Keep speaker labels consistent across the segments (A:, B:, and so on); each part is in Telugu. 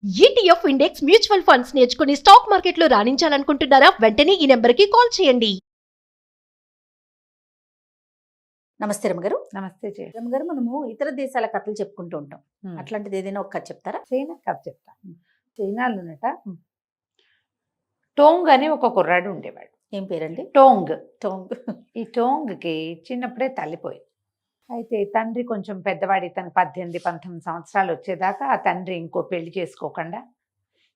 A: ఈటీఎఫ్ ఇండెక్స్ మ్యూచువల్ ఫండ్స్ నేర్చుకుని స్టాక్ మార్కెట్లో రాణించాలనుకుంటున్నారా? వెంటనే ఈ నెంబర్కి కాల్ చేయండి.
B: నమస్తే రమగారు.
C: నమస్తే జయ.
B: రమగారు, మనము ఇతర దేశాల కథలు చెప్పుకుంటూ ఉంటాం.
C: ఉమ్.
B: అట్లాంటిది ఏదైనా ఒక కథ చెప్తారా?
C: చైనా కథ చెప్తా. చైనాలోనట టోంగ్ అని ఒక కుర్రాడు ఉండేవాడు.
B: ఏం పేరండి?
C: టోంగ్.
B: టోంగ్.
C: ఈ టోంగ్కి చిన్నప్పుడే తల్లిపోయింది. అయితే తండ్రి కొంచెం పెద్దవాడి, తను 18-19 సంవత్సరాలు వచ్చేదాకా ఆ తండ్రి ఇంకో పెళ్లి చేసుకోకుండా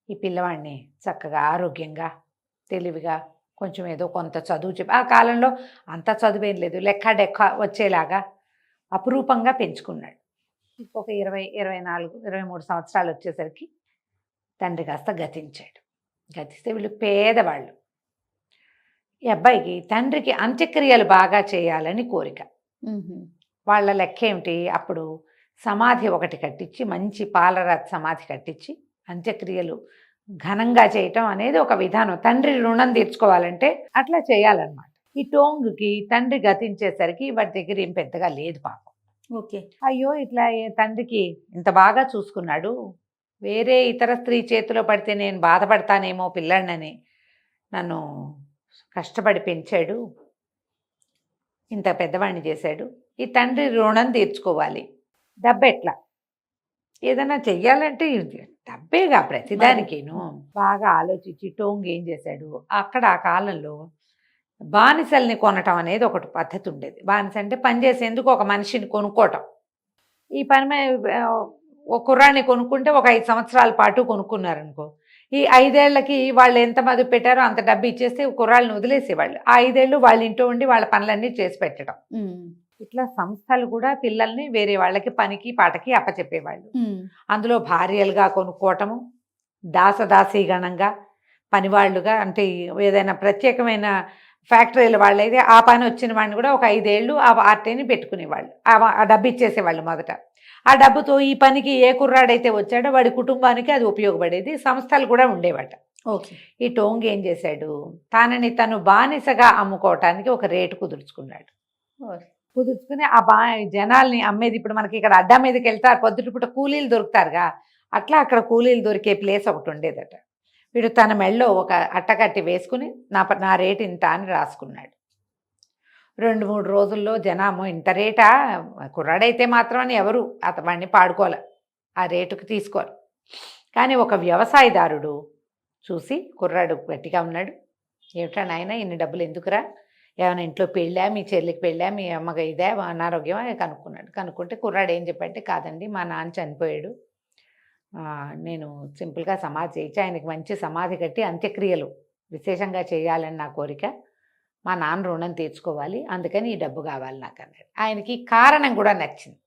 C: ఈ పిల్లవాడిని చక్కగా ఆరోగ్యంగా తెలివిగా కొంచెం ఏదో కొంత చదువు చెప్పి, ఆ కాలంలో అంత చదువేం లేదు, లెక్క డెక్క వచ్చేలాగా అపురూపంగా పెంచుకున్నాడు. ఒక 24-23 సంవత్సరాలు వచ్చేసరికి తండ్రి కాస్త గతించాడు. గతిస్తే వీళ్ళు పేదవాళ్ళు. ఈ అబ్బాయికి తండ్రికి అంత్యక్రియలు బాగా చేయాలని కోరిక. వాళ్ళ లెక్క ఏమిటి, అప్పుడు సమాధి ఒకటి కట్టించి, మంచి పాలరాతి సమాధి కట్టించి అంత్యక్రియలు ఘనంగా చేయటం అనేది ఒక విధానం. తండ్రి రుణం తీర్చుకోవాలంటే అట్లా చేయాలన్నమాట. ఈ టోంగ్కి తండ్రి గతించేసరికి వాడి దగ్గర ఏం పెద్దగా లేదు పాపం.
B: ఓకే.
C: అయ్యో, ఇట్లా తండ్రికి ఇంత బాగా చూసుకున్నాడు, వేరే ఇతర స్త్రీ చేతిలో పడితే నేను బాధపడతానేమో పిల్లడినని నన్ను కష్టపడి పెంచాడు, ఇంత పెద్దవాడిని చేశాడు, ఈ తండ్రి రుణం తీర్చుకోవాలి. డబ్బు ఎట్లా ఏదైనా చెయ్యాలంటే డబ్బేగా ప్రతిదానికిను. బాగా ఆలోచించి టోంగ్ ఏం చేశాడు, అక్కడ ఆ కాలంలో బానిసల్ని కొనటం అనేది ఒకటి పద్ధతి ఉండేది. బానిస అంటే పనిచేసేందుకు ఒక మనిషిని కొనుక్కోవటం. ఈ పని ఒక కుర్రాన్ని కొనుక్కుంటే ఒక 5 సంవత్సరాల పాటు కొనుక్కున్నారనుకో, ఈ 5 ఏళ్లకి వాళ్ళు ఎంత మదుపు పెట్టారో అంత డబ్బు ఇచ్చేస్తే కుర్రాళ్ళని వదిలేసేవాళ్ళు. ఆ 5 ఏళ్ళు వాళ్ళ ఇంట్లో ఉండి వాళ్ళ పనులన్నీ చేసి పెట్టడం. ఇట్లా సంస్థలు కూడా పిల్లల్ని వేరే వాళ్ళకి పనికి పాటకి అప్పచెప్పేవాళ్ళు. అందులో భార్యలుగా కొనుక్కోవటము, దాసదాసీగణంగా పనివాళ్ళుగా, అంటే ఏదైనా ప్రత్యేకమైన ఫ్యాక్టరీల వాళ్ళైతే ఆ పని వచ్చిన వాడిని కూడా ఒక 5 ఏళ్ళు ఆ పార్టీని పెట్టుకునేవాళ్ళు. ఆ డబ్బు ఇచ్చేసేవాళ్ళు మొదట. ఆ డబ్బుతో ఈ పనికి ఏ కుర్రాడైతే వచ్చాడో వాడి కుటుంబానికి అది ఉపయోగపడేది. సంస్థలు కూడా ఉండేవాట.
B: ఓకే.
C: ఈ టోంగ్ ఏం చేశాడు, తను బానిసగా అమ్ముకోవటానికి ఒక రేటు కుదుర్చుకున్నాడు. కుదుర్చుకుని ఆ జనాల్ని అమ్మేది. ఇప్పుడు మనకి ఇక్కడ అడ్డా మీదకి వెళ్తారు, పొద్దుటిపూట కూలీలు దొరుకుతారుగా, అట్లా అక్కడ కూలీలు దొరికే ప్లేస్ ఒకటి ఉండేదట. వీడు తన మెళ్ళో ఒక అట్టకట్టి వేసుకుని నా రేటు ఇంత అని రాసుకున్నాడు. 2-3 రోజుల్లో జనామో ఇంత రేటా, కుర్రాడైతే మాత్రం అని ఎవరు వాడిని పాడుకోవాలి, ఆ రేటుకు తీసుకోవాలి. కానీ ఒక వ్యవసాయదారుడు చూసి, కుర్రాడు గట్టిగా ఉన్నాడు, ఏమిటా నాయన ఇన్ని డబ్బులు ఎందుకురా, ఏమైనా ఇంట్లో పెళ్ళా, మీ చెల్లికి పెళ్ళా, మీ అమ్మగా ఇదే అనారోగ్యమా కనుక్కున్నాడు. కనుక్కుంటే కుర్రాడు ఏం చెప్పంటే, కాదండి మా నాన్న చనిపోయాడు, నేను సింపుల్గా సమాధి చేయించి ఆయనకి మంచి సమాధి కట్టి అంత్యక్రియలు విశేషంగా చేయాలని నా కోరిక, మా నాన్న రుణం తీర్చుకోవాలి, అందుకని ఈ డబ్బు కావాలి నాకు అన్నాడు. ఆయనకి కారణం కూడా నచ్చింది.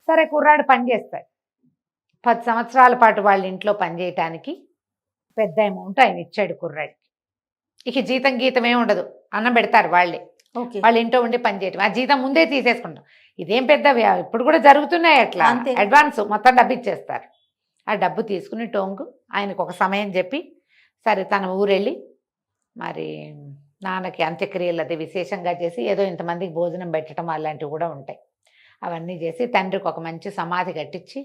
C: సరే, కుర్రాడు పనిచేస్తాడు. 10 సంవత్సరాల పాటు వాళ్ళ ఇంట్లో పనిచేయటానికి పెద్ద అమౌంట్ ఆయన ఇచ్చాడు కుర్రాడికి. ఇక జీతం ఏమి ఉండదు, అన్నం పెడతారు వాళ్ళే.
B: ఓకే.
C: వాళ్ళ ఇంట్లో ఉండి పనిచేయటం, ఆ జీతం ముందే తీసేసుకుంటాం. ఇదేం పెద్ద ఇప్పుడు కూడా జరుగుతున్నాయి అట్లా.
B: అంతే.
C: అడ్వాన్స్ మొత్తం డబ్బు ఇచ్చేస్తారు. ఆ డబ్బు తీసుకుని టోంగు ఆయనకు ఒక సమయం చెప్పి, సరే తన ఊరెళ్ళి మరి నాన్నకి అంత్యక్రియలు అది విశేషంగా చేసి, ఏదో ఇంతమందికి భోజనం పెట్టడం అలాంటివి కూడా ఉంటాయి, అవన్నీ చేసి తండ్రికి ఒక మంచి సమాధి కట్టించి,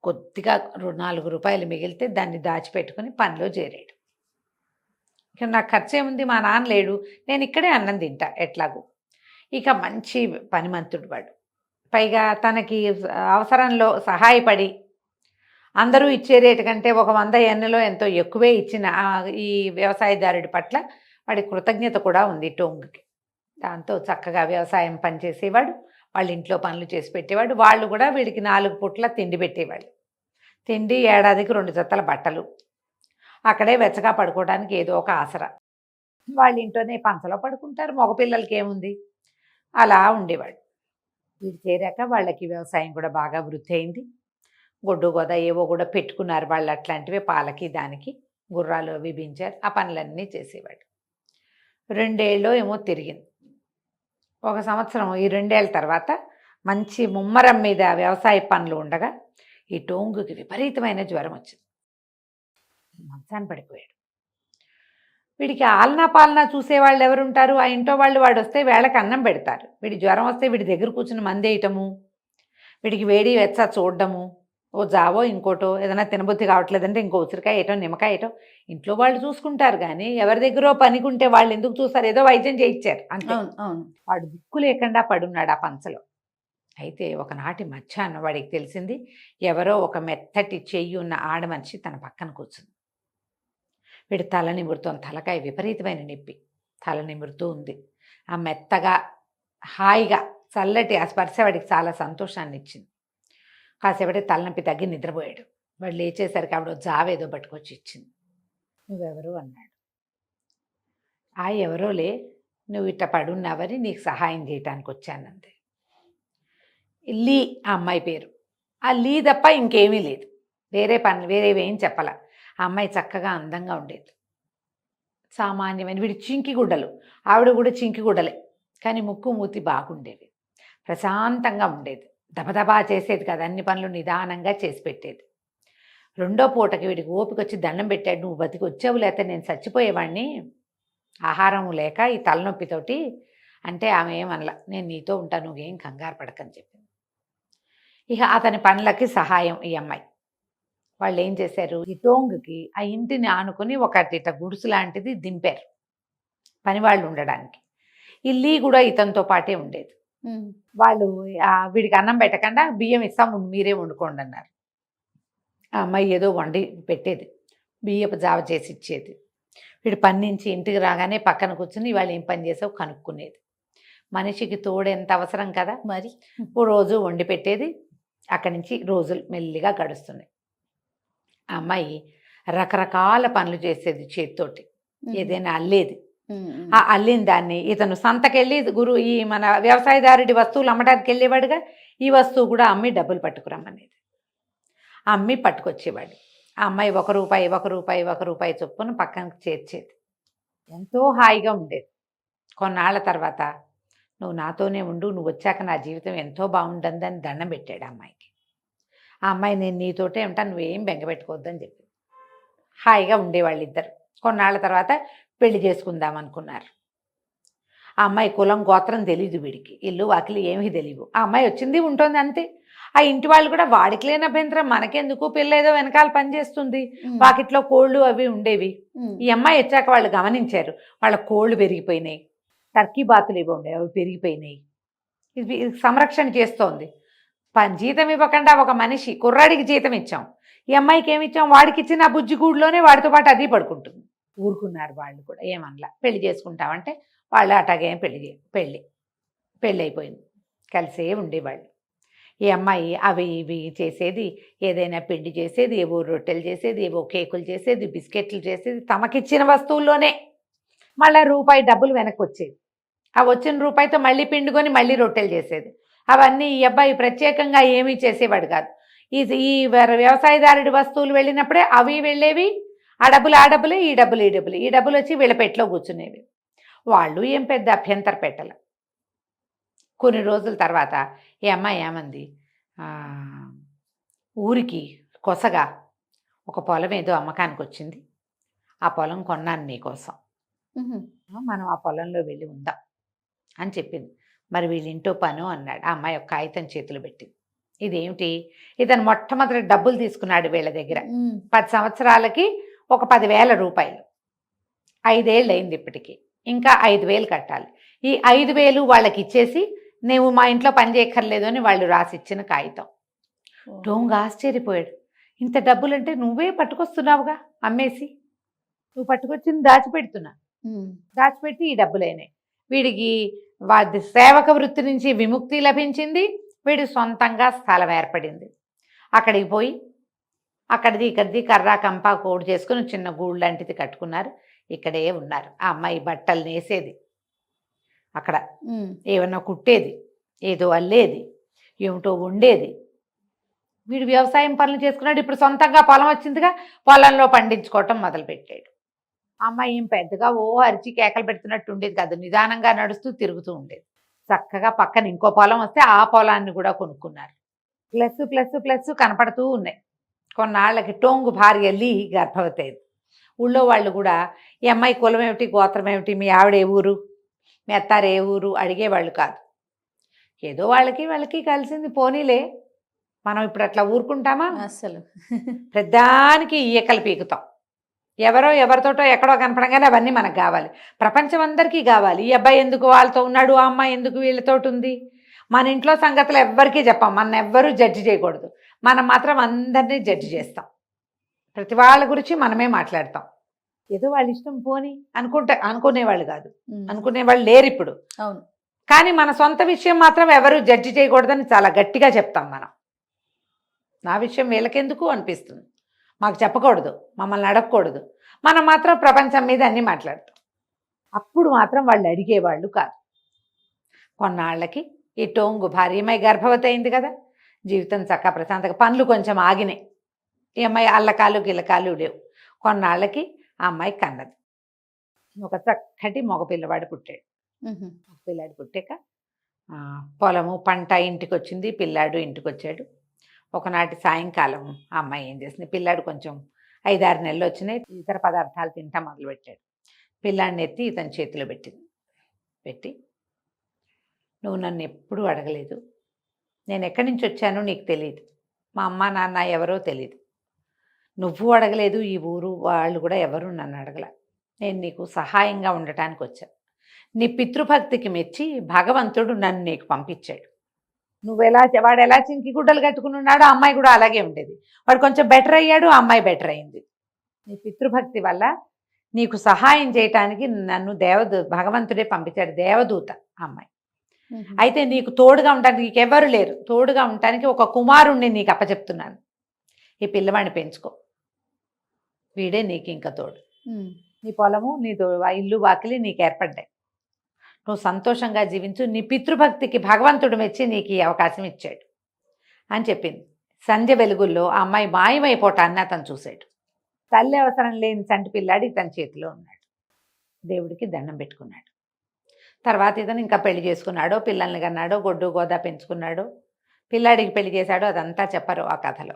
C: కొద్దిగా 4 రూపాయలు మిగిలితే దాన్ని దాచిపెట్టుకుని పనిలో చేరాడు. ఇక నాకు ఖర్చు ఏముంది, మా నాన్న లేడు, నేను ఇక్కడే అన్నం తింటా ఎట్లాగూ. ఇక మంచి పనిమంతుడు వాడు, పైగా తనకి అవసరంలో సహాయపడి అందరూ ఇచ్చే రేటు కంటే ఒక 100 ఎన్నెలో ఎంతో ఎక్కువే ఇచ్చిన ఈ వ్యవసాయదారుడి పట్ల వాడి కృతజ్ఞత కూడా ఉంది టోంగ్కి. దాంతో చక్కగా వ్యవసాయం పనిచేసేవాడు, వాళ్ళ ఇంట్లో పనులు చేసి పెట్టేవాడు. వాళ్ళు కూడా వీడికి 4 పూట్ల తిండి పెట్టేవాడు. తిండి, ఏడాదికి 2 జతల బట్టలు, అక్కడే వెచ్చగా పడుకోవడానికి ఏదో ఒక ఆసరా. వాళ్ళ ఇంట్లోనే పంచలో పడుకుంటారు, మగపిల్లలకి ఏముంది, అలా ఉండేవాడు. వీడు చేరాక వాళ్ళకి వ్యవసాయం కూడా బాగా వృద్ధి అయింది. గొడ్డు గోద ఏవో కూడా పెట్టుకున్నారు వాళ్ళు, అట్లాంటివి పాలకి దానికి గుర్రాలు అవి పెంచారు, ఆ పనులన్నీ చేసేవాడు. 2 ఏళ్ళు ఏమో తిరిగింది. 1 సంవత్సరం, ఈ 2 ఏళ్ళ తర్వాత మంచి ముమ్మరం మీద వ్యవసాయ పనులు ఉండగా ఈ టోంగుకి విపరీతమైన జ్వరం వచ్చింది. మంచాన్ని పడిపోయాడు. వీడికి ఆలనా పాలనా చూసేవాళ్ళు ఎవరుంటారు, ఆ ఇంట్లో వాళ్ళు. వాడు వస్తే వేళకి అన్నం పెడతారు, వీడి జ్వరం వస్తే వీడి దగ్గర కూర్చుని మందేయటము, వీడికి వేడి వెచ్చ చూడడము, ఓ జావో ఇంకోటో ఏదైనా తినబుద్ధి కావట్లేదంటే ఇంకో ఉసిరికాయ ఏటో నిమ్మకాయ ఏటో ఇంట్లో వాళ్ళు చూసుకుంటారు, కానీ ఎవరి దగ్గర పనికుంటే వాళ్ళు ఎందుకు చూస్తారు? ఏదో వైద్యం చేయించారు అంతే.
B: అవును అవును.
C: వాడు దిక్కు లేకుండా పడున్నాడు ఆ పంచలో. అయితే ఒకనాటి మధ్యాహ్నం వాడికి తెలిసింది, ఎవరో ఒక మెత్తటి చెయ్యి ఉన్న ఆడ మనిషి తన పక్కన కూర్చుంది. వీడు తల నిమురుతోంది, తలకాయ విపరీతమైన నొప్పి, తల నిమురుతూ ఉంది. ఆ మెత్తగా హాయిగా చల్లటి ఆ స్పర్శ వాడికి చాలా సంతోషాన్ని ఇచ్చింది. కాసేపటి తలనొప్పి తగ్గి నిద్రపోయాడు. వాడు లేచేసరికి ఆవిడ జావేదో పట్టుకొచ్చి ఇచ్చింది. నువ్వెవరు అన్నాడు. ఎవరోలే, నువ్వు ఇట్ట పడున్నావని నీకు సహాయం చేయటానికి వచ్చానంతే. లీ ఆ అమ్మాయి పేరు. ఆ లీ తప్ప ఇంకేమీ లేదు, వేరేవేం చెప్పాల. ఆ అమ్మాయి చక్కగా అందంగా ఉండేది, సామాన్యమైన. వీడి చింకి గుడ్డలు, ఆవిడ కూడా చింకి గుడ్డలే, కానీ ముక్కు మూతి బాగుండేవి, ప్రశాంతంగా ఉండేది. దబదబా చేసేది కదా, అన్ని పనులు నిదానంగా చేసి పెట్టేది. రెండో పూటకి వీడికి ఓపిక వచ్చి దండం పెట్టాడు. నువ్వు బతికి వచ్చావు, లేకపోతే నేను చచ్చిపోయేవాడిని ఆహారం లేక ఈ తలనొప్పితోటి. అంటే ఆమె ఏమనలా, నేను నీతో ఉంటాను, నువ్వేం కంగారు పడకని చెప్పింది. ఇక అతని పనులకి సహాయం ఈ అమ్మాయి. వాళ్ళు ఏం చేశారు, ఈ టోంగుకి ఆ ఇంటిని ఆనుకొని ఇట గుడుసు లాంటిది దింపారు పనివాళ్ళు ఉండడానికి. ఇల్లి కూడా ఇతనితో పాటే ఉండేది. వాళ్ళు వీడికి అన్నం పెట్టకుండా బియ్యం ఇస్తాం, మీరే వండుకోండి అన్నారు. ఆ అమ్మాయి ఏదో వండి పెట్టేది, బియ్యపు జావ చేసి ఇచ్చేది. వీడు పని నుంచి ఇంటికి రాగానే పక్కన కూర్చుని వాళ్ళు ఏం పని చేసావు కనుక్కునేది. మనిషికి తోడు ఎంత అవసరం కదా మరి. ఓ రోజు వండి పెట్టేది. అక్కడి నుంచి రోజులు మెల్లిగా గడుస్తున్నాయి. ఆ అమ్మాయి రకరకాల పనులు చేసేది చేతితోటి, ఏదైనా అల్లేది. ఆ అల్లిన దాన్ని ఇతను సంతకెళ్ళి ఈ మన వ్యవసాయదారుడి వస్తువులు అమ్మడానికి వెళ్ళేవాడుగా, ఈ వస్తువు కూడా అమ్మి డబ్బులు పట్టుకురమ్మనేది. అమ్మి పట్టుకొచ్చేవాడు. ఆ అమ్మాయి ఒక రూపాయి చొప్పున పక్కనకి చేర్చేది. ఎంతో హాయిగా ఉండేది. కొన్నాళ్ళ తర్వాత, నువ్వు నాతోనే ఉండు, నువ్వు వచ్చాక నా జీవితం ఎంతో బాగుంటుందని దండం పెట్టాడు ఆ అమ్మాయికి. ఆ అమ్మాయి నేను నీతోటే ఉంటాను, నువ్వేం బెంగపెట్టుకోవద్దని చెప్పి హాయిగా ఉండేవాళ్ళు ఇద్దరు. కొన్నాళ్ళ తర్వాత పెళ్లి చేసుకుందాం అనుకున్నారు. ఆ అమ్మాయి కులం గోత్రం తెలీదు వీడికి, ఇల్లు వాకిలి ఏమీ తెలియవు. ఆ అమ్మాయి వచ్చింది ఉంటుంది అంతే. ఆ ఇంటి వాళ్ళు కూడా వాడికి లేని అభ్యంతరం, మనకెందుకు, పిల్ల ఏదో వెనకాల పనిచేస్తుంది, వాకిట్లో కోళ్ళు అవి ఉండేవి. ఈ అమ్మాయి వచ్చాక వాళ్ళు గమనించారు, వాళ్ళ కోళ్ళు పెరిగిపోయినాయి, టర్కీ బాతులు ఇవి ఉండేవి, అవి పెరిగిపోయినాయి. ఇది సంరక్షణ చేస్తోంది. జీతం ఇవ్వకుండా ఒక మనిషి కుర్రాడికి జీతం ఇచ్చాం, ఈ అమ్మాయికి ఏమి ఇచ్చాం, వాడికి ఇచ్చిన ఆ బుజ్జిగూడులోనే వాడితో పాటు అది పడుకుంటుంది. ఊరుకున్నారు వాళ్ళు కూడా, ఏమనలా. పెళ్లి చేసుకుంటామంటే వాళ్ళు అటాగే పెళ్ళి అయిపోయింది. కలిసే ఉండేవాళ్ళు. ఈ అమ్మాయి అవి ఇవి చేసేది, ఏదైనా పిండి చేసేది, ఏవో రొట్టెలు చేసేది, ఏవో కేకులు చేసేది, బిస్కెట్లు చేసేది, తమకిచ్చిన వస్తువుల్లోనే. మళ్ళీ రూపాయి డబ్బులు వెనక్కి వచ్చేది. ఆ వచ్చిన రూపాయితో మళ్ళీ పిండుకొని మళ్ళీ రొట్టెలు చేసేది. అవన్నీ ఈ అబ్బాయి ప్రత్యేకంగా ఏమీ చేసేవాడు కాదు. ఈ వ్యవసాయదారుడి వస్తువులు వెళ్ళినప్పుడే అవి వెళ్ళేవి, ఆ డబ్బులే, ఈ డబ్బులు వచ్చి వీళ్ళ పెట్టిలో కూర్చునేవి. వాళ్ళు ఏం పెద్ద అభ్యంతర పెట్టాల. కొన్ని రోజుల తర్వాత ఈ అమ్మాయి ఏమంది, ఊరికి కొసగా ఒక పొలం ఏదో అమ్మకానికి వచ్చింది, ఆ పొలం కొన్నాను నీకోసం, మనం ఆ పొలంలో వెళ్ళి ఉందాం అని చెప్పింది. మరి వీళ్ళింటో పను అన్నాడు. ఆ అమ్మాయి ఒక కాగితం చేతులు పెట్టింది. ఇదేమిటి, ఇతను మొట్టమొదటి డబ్బులు తీసుకున్నాడు వీళ్ళ దగ్గర. 10 సంవత్సరాలకి ఒక 10,000 రూపాయలు. 5 ఏళ్ళు అయింది ఇప్పటికి, ఇంకా 5,000 కట్టాలి. ఈ 5,000 వాళ్ళకి ఇచ్చేసి నువ్వు మా ఇంట్లో పని చేయక్కర్లేదు అని వాళ్ళు రాసిచ్చిన కాగితం. డోంగ్ ఆశ్చర్యపోయాడు. ఇంత డబ్బులంటే నువ్వే పట్టుకొస్తున్నావుగా అమ్మేసి, నువ్వు పట్టుకొచ్చింది దాచిపెట్టి ఈ డబ్బులైనాయి. వీడికి సేవక వృత్తి నుంచి విముక్తి లభించింది, వీడి సొంతంగా స్థలం ఏర్పడింది. అక్కడికి పోయి అక్కడిది ఇక్కడిది కర్రా కంపా కోడి చేసుకుని చిన్న గూడు లాంటిది కట్టుకున్నారు. ఇక్కడే ఉన్నారు. ఆ అమ్మాయి బట్టలు నేసేది, అక్కడ ఏమన్నా కుట్టేది, ఏదో అల్లేది, ఏమిటో వండేది. వీడు వ్యవసాయం పనులు చేసుకున్నాడు. ఇప్పుడు సొంతంగా పొలం వచ్చిందిగా, పొలంలో పండించుకోవటం మొదలుపెట్టాడు. అమ్మాయి ఏం పెద్దగా అరిచి కేకలు పెడుతున్నట్టు ఉండేది కాదు, నిదానంగా నడుస్తూ తిరుగుతూ ఉండేది. చక్కగా పక్కన ఇంకో పొలం వస్తే ఆ పొలాన్ని కూడా కొనుక్కున్నారు. ప్లస్ ప్లస్ ప్లస్ కనపడుతూ ఉన్నాయి. కొన్నాళ్ళకి టోంగు భార్య లీ గర్భవతి అయింది. ఊళ్ళో వాళ్ళు కూడా ఈ అమ్మాయి కులం ఏమిటి, గోత్రం ఏమిటి, మీ ఆవిడ ఏ ఊరు, మీ అత్తారు ఏ ఊరు అడిగేవాళ్ళు కాదు. ఏదో వాళ్ళకి కలిసింది, పోనీలే మనం ఇప్పుడు అట్లా ఊరుకుంటామా?
B: అసలు
C: ప్రధానికి ఈయకలు పీకుతాం. ఎవరో ఎవరితోటో ఎక్కడో కనపడంగానే అవన్నీ మనకు కావాలి. ప్రపంచం అందరికీ కావాలి. ఈ అబ్బాయి ఎందుకు వాళ్ళతో ఉన్నాడు, ఆ అమ్మాయి ఎందుకు వీళ్ళతోటి ఉంది. మన ఇంట్లో సంగతులు ఎవ్వరికీ చెప్పాం. మన ఎవ్వరూ జడ్జి చేయకూడదు. మనం మాత్రం అందరినీ జడ్జి చేస్తాం. ప్రతి వాళ్ళ గురించి మనమే మాట్లాడతాం. ఏదో వాళ్ళ ఇష్టం పోని అనుకునేవాళ్ళు కాదు, అనుకునేవాళ్ళు లేరు ఇప్పుడు.
B: అవును.
C: కానీ మన సొంత విషయం మాత్రం ఎవరు జడ్జి చేయకూడదని చాలా గట్టిగా చెప్తాం మనం. నా విషయం వీళ్ళకెందుకు అనిపిస్తుంది, మాకు చెప్పకూడదు, మమ్మల్ని అడగకూడదు. మనం మాత్రం ప్రపంచం మీద అన్నీ మాట్లాడతాం. అప్పుడు మాత్రం వాళ్ళు అడిగేవాళ్ళు కాదు. కొన్నాళ్ళకి ఈ టోంగు భార్యమై గర్భవతి అయింది కదా, జీవితం చక్క ప్రశాంతంగా, పనులు కొంచెం ఆగినాయి. ఈ అమ్మాయి అల్లకాలు గిల్లకాలు లేవు. కొన్నాళ్ళకి ఆ అమ్మాయి కన్నది. ఒక చక్కటి మగ పిల్లవాడు పుట్టాడు. పిల్లాడు పుట్టాక పొలము పంట ఇంటికి వచ్చింది, పిల్లాడు ఇంటికి వచ్చాడు. ఒకనాటి సాయంకాలం ఆ అమ్మాయి ఏం చేసింది, పిల్లాడు కొంచెం 5-6 నెలలు వచ్చినాయి, ఇతర పదార్థాలు తింటా మొదలుపెట్టాడు. పిల్లాడిని ఎత్తి ఇతని చేతిలో పెట్టి, నువ్వు నన్ను ఎప్పుడూ అడగలేదు, నేను ఎక్కడి నుంచి వచ్చానో నీకు తెలియదు, మా అమ్మ నాన్న ఎవరో తెలియదు, నువ్వు అడగలేదు, ఈ ఊరు వాళ్ళు కూడా ఎవరు నన్ను అడగల, నేను నీకు సహాయంగా ఉండటానికి వచ్చాను. నీ పితృభక్తికి మెచ్చి భగవంతుడు నన్ను నీకు పంపించాడు. వాడు ఎలా చింకి గుడ్డలు కట్టుకుని ఉన్నాడో ఆ అమ్మాయి కూడా అలాగే ఉండేది. వాడు కొంచెం బెటర్ అయ్యాడు, ఆ అమ్మాయి బెటర్ అయింది. నీ పితృభక్తి వల్ల నీకు సహాయం చేయటానికి నన్ను భగవంతుడే పంపించాడు, దేవదూత ఆ అమ్మాయి. అయితే నీకు తోడుగా ఉండటానికి నీకు ఎవరు లేరు, తోడుగా ఉండటానికి ఒక కుమారుణ్ణి నీకు అప్పచెప్తున్నాను. ఈ పిల్లవాడిని పెంచుకో, వీడే నీకు ఇంకా తోడు. నీ పొలము, నీ ఇల్లు వాకిలి నీకు ఏర్పడ్డాయి, నువ్వు సంతోషంగా జీవించు, నీ పితృభక్తికి భగవంతుడు మెచ్చి నీకు ఈ అవకాశం ఇచ్చాడు అని చెప్పింది. సంధ్య వెలుగుల్లో ఆ అమ్మాయి మాయమైపోవటాన్ని అతను చూశాడు. తల్లి అవసరం లేని చంటి పిల్లాడి తన చేతిలో ఉన్నాడు. దేవుడికి దండం పెట్టుకున్నాడు. తర్వాత ఇతను ఇంకా పెళ్లి చేసుకున్నాడో, పిల్లల్ని కన్నాడో, గొడ్డు గోదా పెంచుకున్నాడో, పిల్లాడికి పెళ్లి చేశాడో, అదంతా చెప్పరు ఆ కథలో.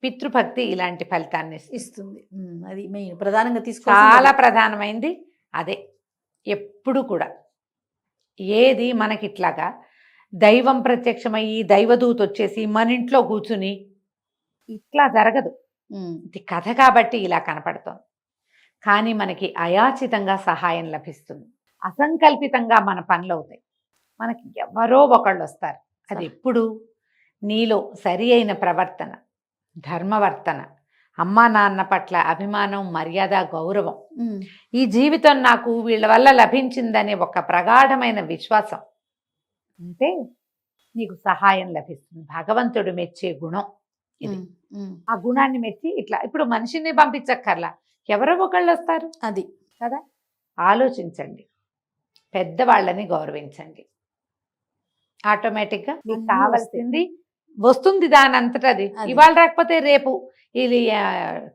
C: పితృభక్తి ఇలాంటి ఫలితాన్ని
B: ఇస్తుంది. అది మెయిన్ ప్రధానంగా
C: చాలా ప్రధానమైంది అదే. ఎప్పుడు కూడా ఏది మనకి ఇట్లాగా దైవం ప్రత్యక్షమయ్యి దైవదూత వచ్చేసి మన ఇంట్లో కూర్చుని ఇట్లా జరగదు. ఇది కథ కాబట్టి ఇలా కనపడుతోంది. కానీ మనకి అయాచితంగా సహాయం లభిస్తుంది. అసంకల్పితంగా మన పనులు అవుతాయి. మనకి ఎవరో ఒకళ్ళు వస్తారు. అది ఎప్పుడు నీలో సరి అయిన ప్రవర్తన, ధర్మవర్తన, అమ్మా నాన్న పట్ల అభిమానం, మర్యాద, గౌరవం, ఈ జీవితం నాకు వీళ్ళ వల్ల లభించిందనే ఒక ప్రగాఢమైన విశ్వాసం అంటే నీకు సహాయం లభిస్తుంది. భగవంతుడు మెచ్చే గుణం ఇది. ఆ గుణాన్ని మెచ్చి ఇట్లా ఇప్పుడు మనిషిని పంపించక్కర్లా, ఎవరో ఒకళ్ళు వస్తారు.
B: అది
C: కదా, ఆలోచించండి, పెద్దవాళ్ళని గౌరవించండి, ఆటోమేటిక్గా మీకు కావాల్సింది వస్తుంది దాని అంతటా. అది ఇవాళ రాకపోతే రేపు. ఇది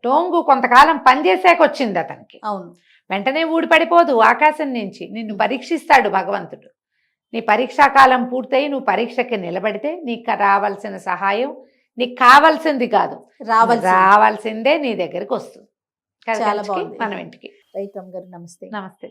C: టోంగు కొంతకాలం పనిచేసాక వచ్చింది అతనికి.
B: అవును,
C: వెంటనే ఊడిపడిపోదు ఆకాశం నుంచి. నిన్ను పరీక్షిస్తాడు భగవంతుడు. నీ పరీక్షాకాలం పూర్తయి నువ్వు పరీక్షకి నిలబడితే నీకు రావాల్సిన సహాయం, నీకు కావాల్సింది కాదు, రావాల్సిందే నీ దగ్గరికి వస్తుంది.
B: చాలా బాగుంది.
C: మనం ఇంటికి.
B: రైట్ గారు, నమస్తే.
C: నమస్తే.